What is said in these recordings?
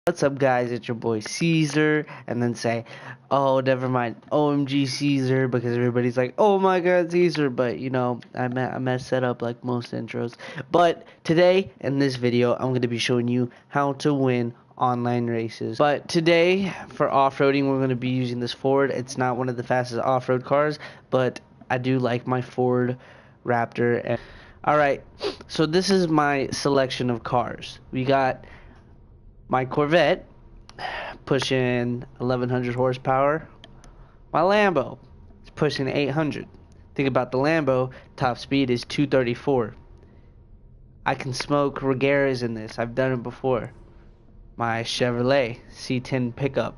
What's up, guys? It's your boy Caesar, and then say, "Oh, never mind, OMG Caesar," because everybody's like, "Oh my God, Caesar!" But I messed that up like most intros. But today in this video, I'm gonna be showing you how to win online races. But today for off-roading, we're gonna be using this Ford. It's not one of the fastest off-road cars, but I do like my Ford Raptor. And all right, so this is my selection of cars. We got my Corvette pushing 1100 horsepower. My Lambo is pushing 800. Think about the Lambo, top speed is 234. I can smoke Regeras in this. I've done it before. My Chevrolet C10 pickup.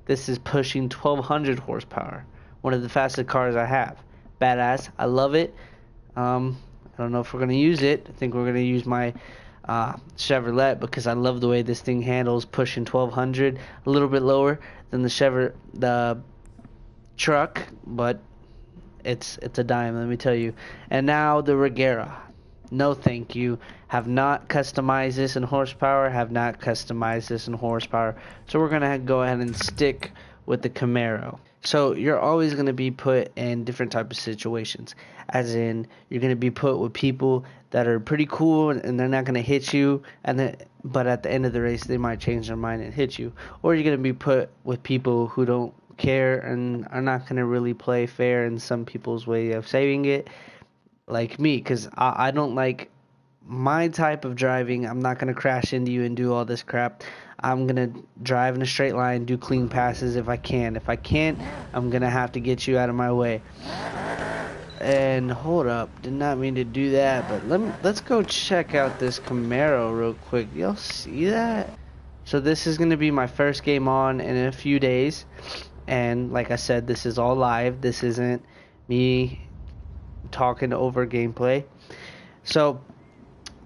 This is pushing 1200 horsepower. One of the fastest cars I have. Badass. I love it. I don't know if we're going to use it. I think we're going to use my Chevrolet because I love the way this thing handles, pushing 1200, a little bit lower than the truck, but it's a dime, let me tell you. And now the Regera. No thank you. Have not customized this in horsepower, so we're gonna go ahead and stick with the Camaro. So you're always going to be put in different type of situations, as in you're going to be put with people that are pretty cool and they're not going to hit you, but at the end of the race they might change their mind and hit you. Or you're going to be put with people who don't care and are not going to really play fair in some people's way of saving it, like me, because I don't like my type of driving. I'm not going to crash into you and do all this crap. I'm going to drive in a straight line, do clean passes if I can. If I can't, I'm going to have to get you out of my way. And hold up, did not mean to do that, but let's go check out this Camaro real quick. Y'all see that? So this is going to be my first game on in a few days. And like I said, this is all live. This isn't me talking over gameplay. So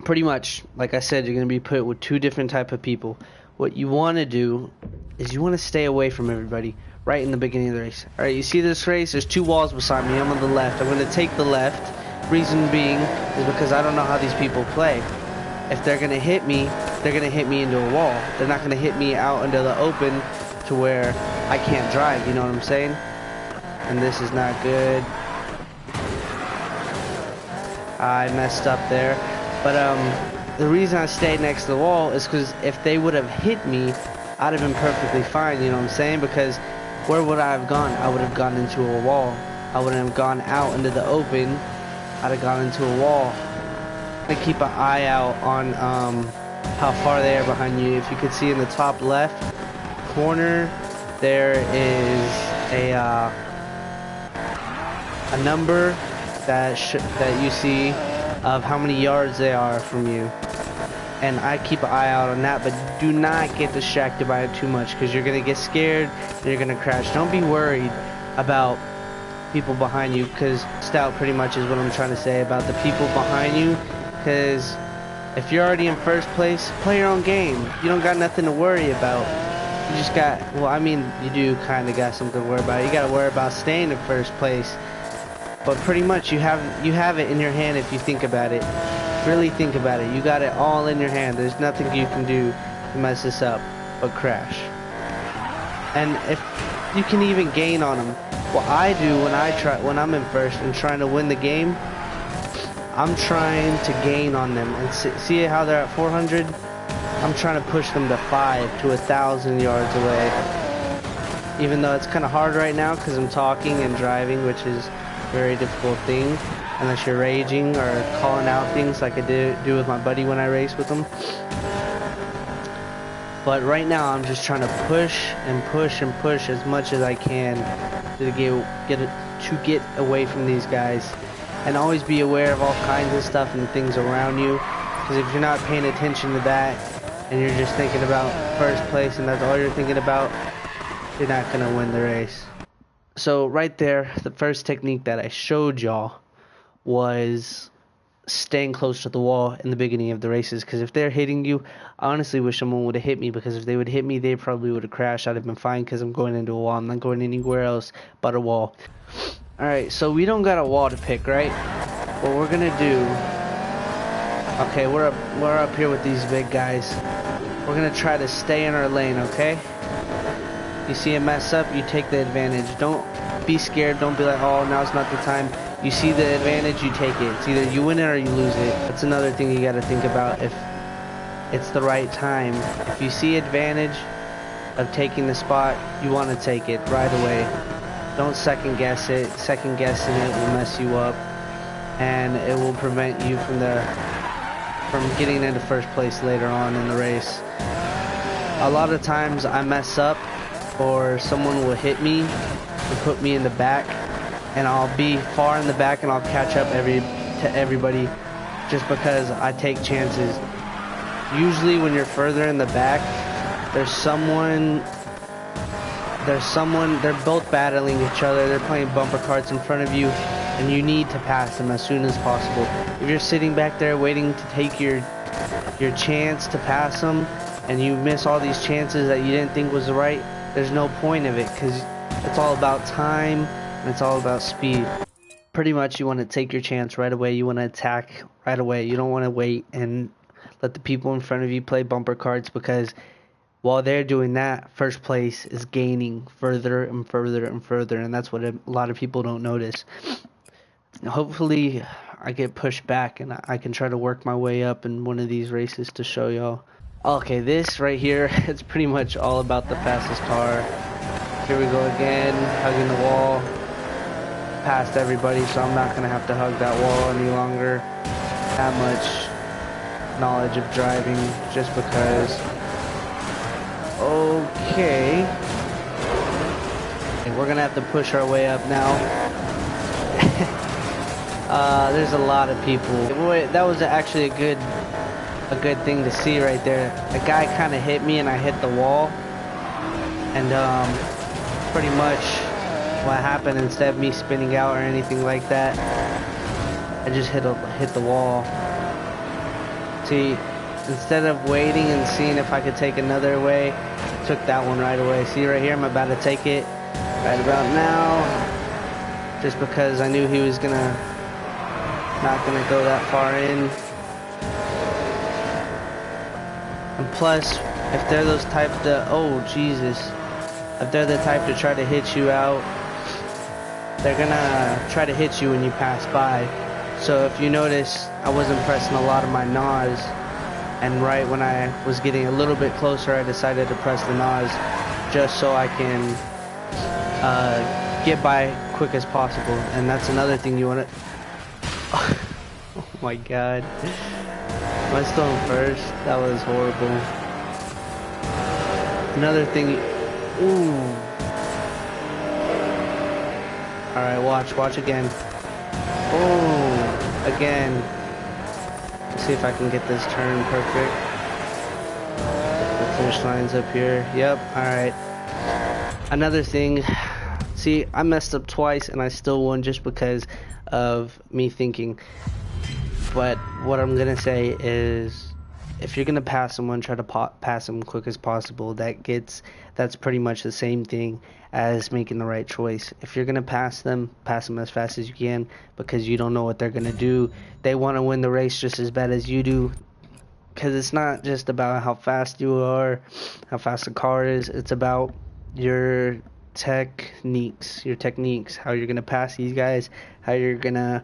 pretty much, like I said, you're going to be put with two different type of people. What you want to do is you want to stay away from everybody right in the beginning of the race. Alright, you see this race? There's two walls beside me. I'm on the left. I'm going to take the left. Reason being is because I don't know how these people play. If they're going to hit me, they're going to hit me into a wall. They're not going to hit me out into the open to where I can't drive, you know what I'm saying? And this is not good. I messed up there. But the reason I stayed next to the wall is because if they would have hit me, I'd have been perfectly fine, you know what I'm saying? Because where would I have gone? I would have gone into a wall. I wouldn't have gone out into the open. I'd have gone into a wall. I keep an eye out on how far they are behind you. If you could see in the top left corner, there is a number that you see of how many yards they are from you, and I keep an eye out on that. But do not get distracted by it too much, because you're gonna get scared and you're gonna crash. Don't be worried about people behind you, because stout pretty much is what I'm trying to say about the people behind you. Because if you're already in first place, play your own game. You don't got nothing to worry about. You just got, well, I mean, you do kind of got something to worry about. You got to worry about staying in first place. But pretty much you have it in your hand if you think about it. Really think about it. You got it all in your hand. There's nothing you can do to mess this up but crash. And if you can even gain on them, what I do when I'm in first and trying to win the game, I'm trying to gain on them. And see how they're at 400? I'm trying to push them to 5 to 1,000 yards away. Even though it's kind of hard right now because I'm talking and driving, which is very difficult thing unless you're raging or calling out things like I do with my buddy when I race with him. But right now I'm just trying to push and push and push as much as I can to get away from these guys, and always be aware of all kinds of stuff and things around you, because if you're not paying attention to that and you're just thinking about first place and that's all you're thinking about, you're not gonna win the race. So right there, the first technique that I showed y'all was staying close to the wall in the beginning of the races, because if they're hitting you, I honestly wish someone would have hit me, because if they would hit me, they probably would have crashed. I'd have been fine because I'm going into a wall. I'm not going anywhere else but a wall. Alright, so we don't got a wall to pick, right? What we're gonna do, okay, we're up here with these big guys. we're gonna try to stay in our lane, okay? You see a mess up, you take the advantage. Don't be scared. Don't be like, oh, now's not the time. You see the advantage, you take it. It's either you win it or you lose it. That's another thing you gotta think about. If it's the right time, if you see advantage of taking the spot, you want to take it right away. Don't second guess it. Second guessing it will mess you up, and it will prevent you from getting into first place later on in the race. A lot of times I mess up, or someone will hit me and put me in the back, and I'll be far in the back and I'll catch up to everybody just because I take chances. Usually when you're further in the back, they're both battling each other. They're playing bumper carts in front of you, and you need to pass them as soon as possible. If you're sitting back there waiting to take your chance to pass them, and you miss all these chances that you didn't think was right, there's no point of it, because it's all about time and it's all about speed. Pretty much you want to take your chance right away. You want to attack right away. You don't want to wait and let the people in front of you play bumper carts, because while they're doing that, first place is gaining further and further and further, and that's what a lot of people don't notice. Hopefully I get pushed back and I can try to work my way up in one of these races to show y'all. Okay, this right here, it's pretty much all about the fastest car. Here we go again, hugging the wall. Past everybody, so I'm not going to have to hug that wall any longer. That much knowledge of driving, just because. Okay. We're going to have to push our way up now. There's a lot of people. That was actually a good thing to see right there. A guy kind of hit me and I hit the wall, and pretty much what happened, instead of me spinning out or anything like that, I just hit the wall. See, instead of waiting and seeing if I could take another way, I took that one right away. See right here, I'm about to take it right about now, just because I knew he was not gonna go that far in. And plus, if they're those type to, oh Jesus, if they're the type to try to hit you out, they're gonna try to hit you when you pass by. So if you notice, I wasn't pressing a lot of my NOS, and right when I was getting a little bit closer, I decided to press the NOS just so I can get by quick as possible. And that's another thing you want to. Oh my God. Am I still in first? That was horrible. Another thing. Ooh. Alright, watch again. Oh, again. Let's see if I can get this turn perfect. The finish line's up here. Yep, alright. Another thing. See, I messed up twice and I still won just because of me thinking. But what I'm gonna say is, if you're gonna pass someone, try to pass them quick as possible. That's pretty much the same thing as making the right choice. If you're gonna pass them as fast as you can, because you don't know what they're gonna do. They want to win the race just as bad as you do, because it's not just about how fast you are, how fast the car is. It's about your techniques, how you're gonna pass these guys, how you're gonna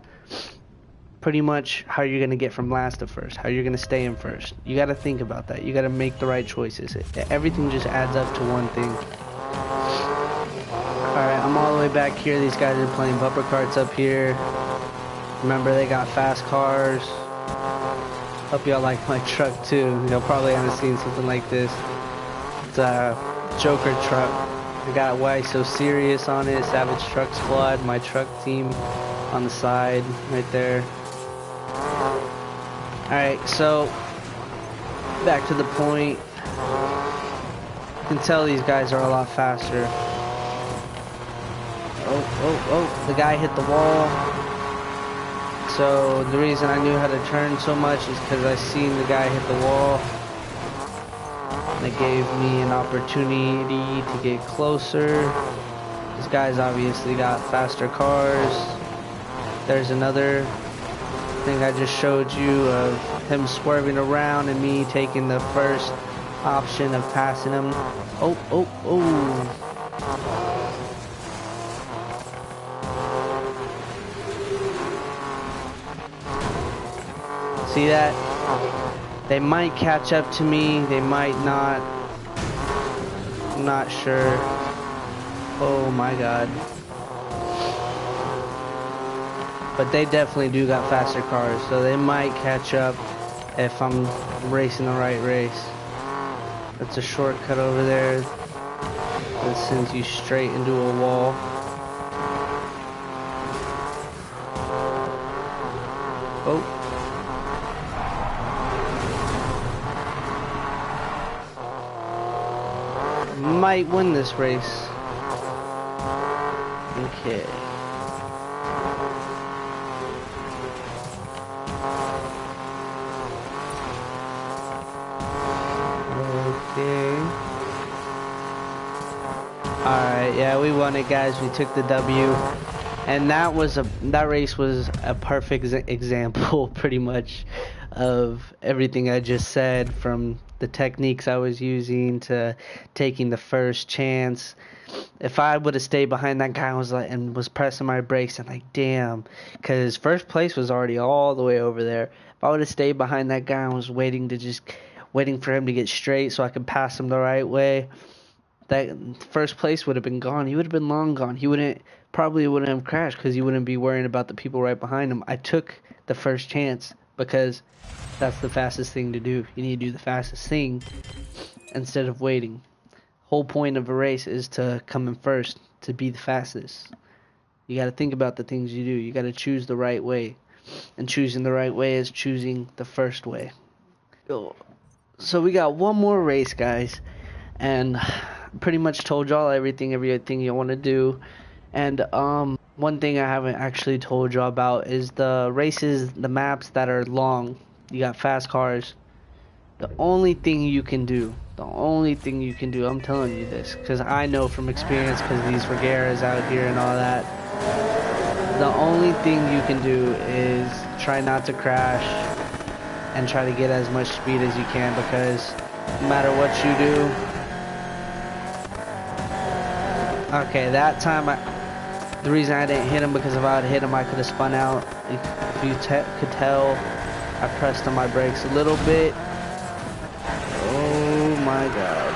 get from last to first, how you're gonna stay in first. You gotta think about that. You gotta make the right choices. Everything just adds up to one thing. Alright, I'm all the way back here. These guys are playing bumper carts up here. Remember, they got fast cars. Hope y'all like my truck too. Y'all probably haven't seen something like this. It's a Joker truck. I got Why So Serious on it, Savage Truck Squad, my truck team on the side right there. Alright, so back to the point. You can tell these guys are a lot faster. Oh, the guy hit the wall. So the reason I knew how to turn so much is because I seen the guy hit the wall. And it gave me an opportunity to get closer. These guys obviously got faster cars. There's another thing I just showed you of him swerving around and me taking the first option of passing him. Oh, oh, oh. See that? They might catch up to me, they might not. I'm not sure. Oh my god. But they definitely do got faster cars, so they might catch up if I'm racing the right race. That's a shortcut over there that sends you straight into a wall. Oh. Might win this race. Okay. Alright, yeah, we won it, guys. We took the W. And that race was a perfect example, pretty much, of everything I just said, from the techniques I was using to taking the first chance. If I would have stayed behind that guy and was pressing my brakes, and like, damn, because first place was already all the way over there. If I would have stayed behind that guy and was waiting for him to get straight so I could pass him the right way, that first place would have been gone. He would have been long gone. He probably wouldn't have crashed because he wouldn't be worrying about the people right behind him. I took the first chance because that's the fastest thing to do. You need to do the fastest thing instead of waiting. Whole point of a race is to come in first, to be the fastest. You got to think about the things you do. You got to choose the right way. And choosing the right way is choosing the first way. So we got one more race, guys. And pretty much told y'all everything you want to do. And one thing I haven't actually told y'all about is the races, the maps that are long. You got fast cars. The only thing you can do, I'm telling you this, because I know from experience, because these Regueras out here and all that, the only thing you can do is try not to crash and try to get as much speed as you can, because no matter what you do. Okay, that time the reason I didn't hit him, because if I had hit him I could have spun out. If you could tell, I pressed on my brakes a little bit. Oh my god.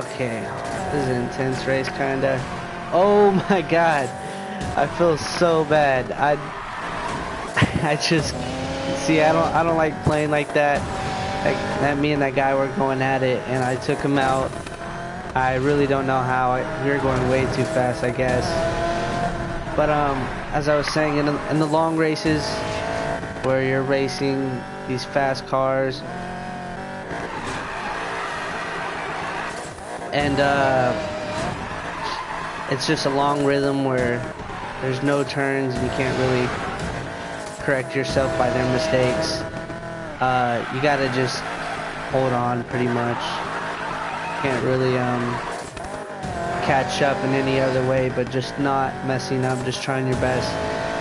Okay, this is an intense race kinda. Oh my god. I feel so bad. I just see, I don't like playing like that. Like that, me and that guy were going at it and I took him out. I really don't know how. We were going way too fast, I guess. But as I was saying, in the long races where you're racing these fast cars, and it's just a long rhythm where there's no turns and you can't really correct yourself by their mistakes. You gotta just hold on, pretty much. Can't really catch up in any other way, but just not messing up, just trying your best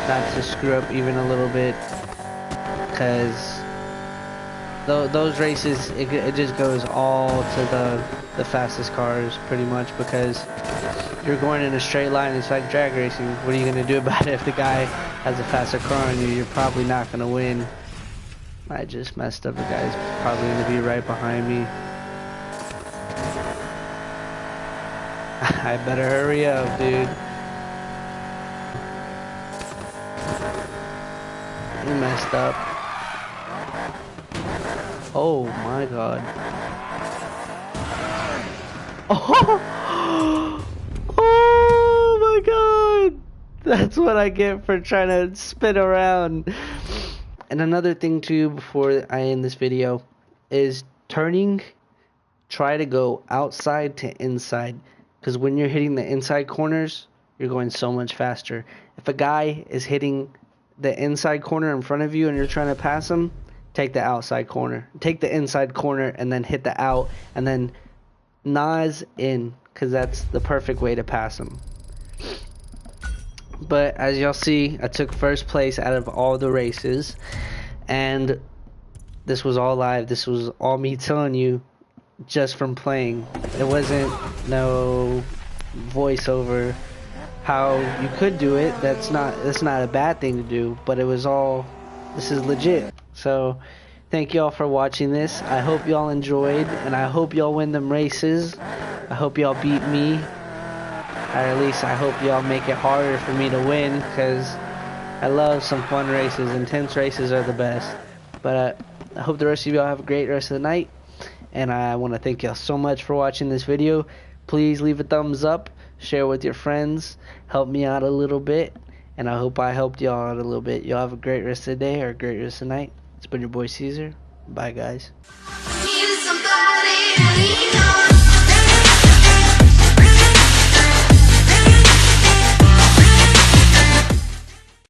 not to screw up even a little bit, because those races, it just goes all to the fastest cars, pretty much, because you're going in a straight line. It's like drag racing. What are you gonna do about it? If the guy has a faster car on you, you're probably not gonna win. I just messed up. The guy's probably gonna be right behind me. I better hurry up, dude. He messed up. Oh my god. Oh! Oh my god! That's what I get for trying to spin around. And another thing too, before I end this video, is turning. Try to go outside to inside, because when you're hitting the inside corners, you're going so much faster. If a guy is hitting the inside corner in front of you and you're trying to pass him, take the outside corner. Take the inside corner and then hit the out, and then nose in, because that's the perfect way to pass him. But as y'all see, I took first place out of all the races, And this was all live. This was all me telling you just from playing. It wasn't no voiceover. How you could do it, that's not a bad thing to do, but it was all, this is legit. So thank y'all for watching this. I hope y'all enjoyed, and I hope y'all win them races. I hope y'all beat me, or at least I hope y'all make it harder for me to win, because I love some fun races. Intense races are the best. But I hope the rest of y'all have a great rest of the night, and I want to thank y'all so much for watching this video. Please leave a thumbs up, share with your friends, help me out a little bit, and I hope I helped y'all out a little bit. Y'all have a great rest of the day or a great rest of the night. It's been your boy Caesar. Bye, guys.